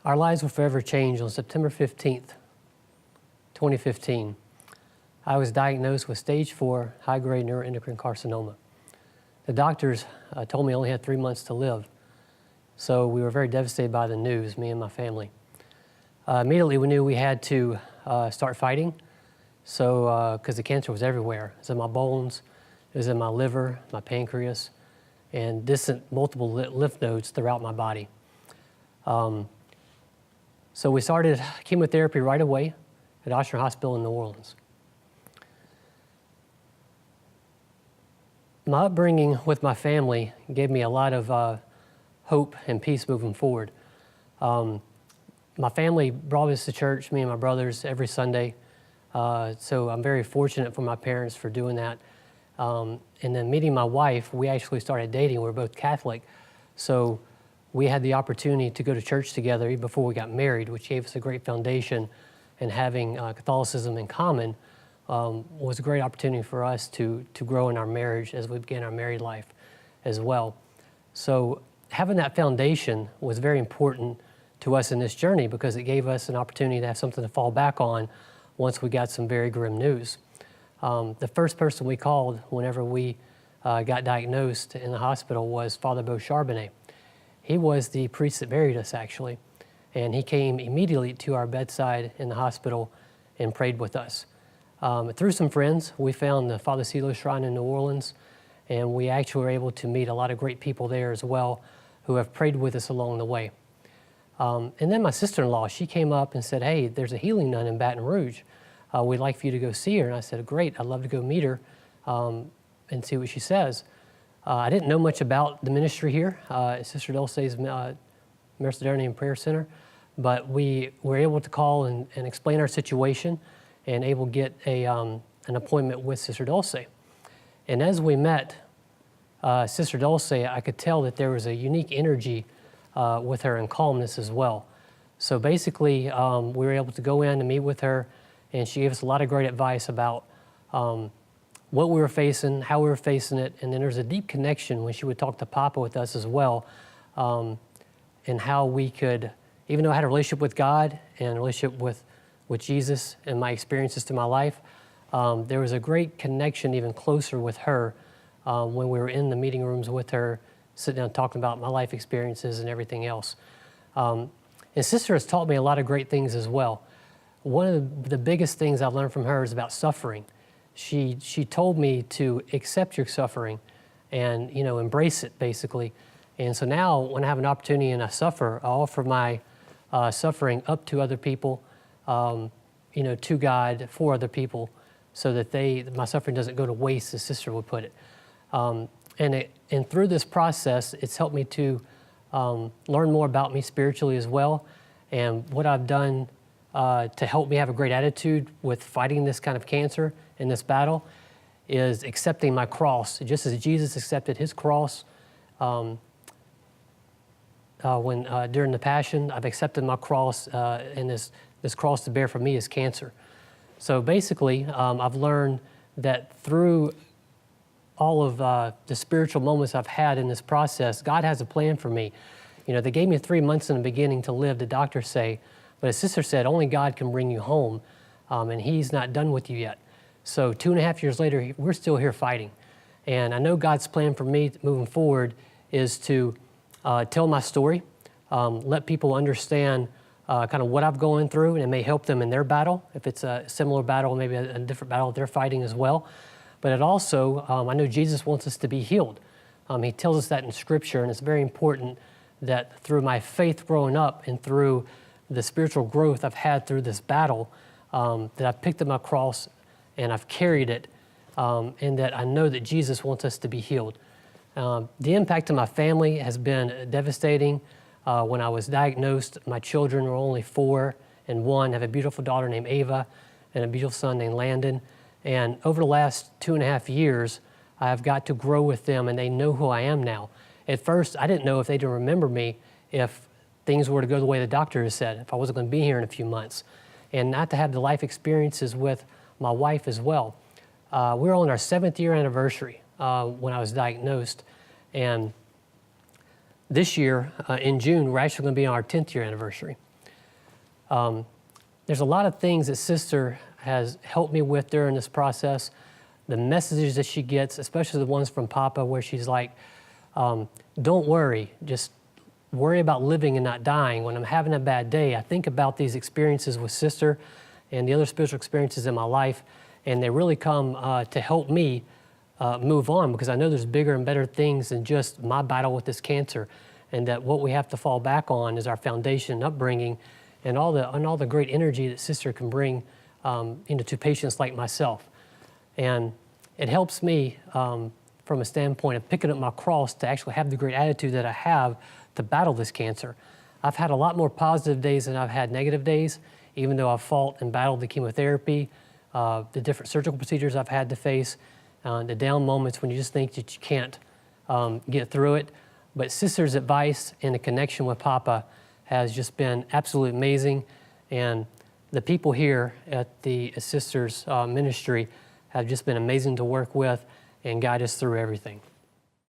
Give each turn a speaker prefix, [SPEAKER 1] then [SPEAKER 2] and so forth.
[SPEAKER 1] Our lives were forever changed on September 15th, 2015. I was diagnosed with stage 4 high-grade neuroendocrine carcinoma. The doctors told me I only had 3 months to live, so we were very devastated by the news, me and my family. Immediately we knew we had to start fighting, so because the cancer was everywhere. It was in my bones, it was in my liver, my pancreas, and distant multiple lymph nodes throughout my body. So we started chemotherapy right away at Ochsner Hospital in New Orleans. My upbringing with my family gave me a lot of hope and peace moving forward. My family brought us to church, me and my brothers, every Sunday. So I'm very fortunate for my parents for doing that. And then meeting my wife, we actually started dating. We were both Catholic. So we had the opportunity to go to church together even before we got married, which gave us a great foundation. And having Catholicism in common was a great opportunity for us to grow in our marriage as we began our married life as well. So having that foundation was very important to us in this journey because it gave us an opportunity to have something to fall back on once we got some very grim news. The first person we called whenever we got diagnosed in the hospital was Father Beau Charbonnet. He was the priest that buried us, actually, and he came immediately to our bedside in the hospital and prayed with us. Through some friends, we found the Father Silo's Shrine in New Orleans, and we actually were able to meet a lot of great people there as well who have prayed with us along the way. And then my sister-in-law, she came up and said, "Hey, there's a healing nun in Baton Rouge. We'd like for you to go see her." And I said, "Great, I'd love to go meet her and see what she says." I didn't know much about the ministry here, Sister Dulce's Mediterranean Prayer Center, but we were able to call and explain our situation and able to get an appointment with Sister Dulce. And as we met Sister Dulce, I could tell that there was a unique energy with her and calmness as well. So basically, we were able to go in and meet with her, and she gave us a lot of great advice about what we were facing, how we were facing it, and then there's a deep connection when she would talk to Papa with us as well, and how we could, even though I had a relationship with God and a relationship with Jesus and my experiences through my life, there was a great connection even closer with her when we were in the meeting rooms with her, sitting down talking about my life experiences and everything else. And Sister has taught me a lot of great things as well. One of the biggest things I've learned from her is about suffering. She told me to accept your suffering and, you know, embrace it, basically. And so now when I have an opportunity and I suffer, I offer my suffering up to other people, you know, to God, for other people, so that my suffering doesn't go to waste, as Sister would put it. And through this process, it's helped me to learn more about me spiritually as well, and what I've done to help me have a great attitude with fighting this kind of cancer in this battle is accepting my cross. Just as Jesus accepted his cross during the Passion, I've accepted my cross, and this cross to bear for me is cancer. So basically, I've learned that through all of the spiritual moments I've had in this process, God has a plan for me. You know, they gave me 3 months in the beginning to live, the doctors say, but as Sister said, only God can bring you home, and he's not done with you yet. So 2.5 years later, we're still here fighting. And I know God's plan for me moving forward is to tell my story, let people understand kind of what I'm going through, and it may help them in their battle, if it's a similar battle, maybe a different battle they're fighting as well. But it also, I know Jesus wants us to be healed. He tells us that in Scripture, and it's very important that through my faith growing up and through the spiritual growth I've had through this battle, that I've picked up my cross and I've carried it, and that I know that Jesus wants us to be healed. The impact on my family has been devastating. When I was diagnosed, my children were only 4 and 1. I have a beautiful daughter named Ava and a beautiful son named Landon. And over the last 2.5 years, I have got to grow with them, and they know who I am now. At first, I didn't know if they'd remember me if things were to go the way the doctor has said, if I wasn't going to be here in a few months. And not to have the life experiences with my wife as well. We were on our 7th year anniversary when I was diagnosed. And this year, in June, we're actually going to be on our 10th year anniversary. There's a lot of things that Sister has helped me with during this process. The messages that she gets, especially the ones from Papa, where she's like, don't worry, just worry about living and not dying. When I'm having a bad day, I think about these experiences with Sister and the other spiritual experiences in my life, and they really come to help me move on, because I know there's bigger and better things than just my battle with this cancer, and that what we have to fall back on is our foundation and upbringing and all the great energy that Sister can bring to patients like myself. And it helps me from a standpoint of picking up my cross to actually have the great attitude that I have to battle this cancer. I've had a lot more positive days than I've had negative days, even though I've fought and battled the chemotherapy, the different surgical procedures I've had to face, the down moments when you just think that you can't get through it. But Sister's advice and the connection with Papa has just been absolutely amazing. And the people here at the Sister's ministry have just been amazing to work with and guide us through everything.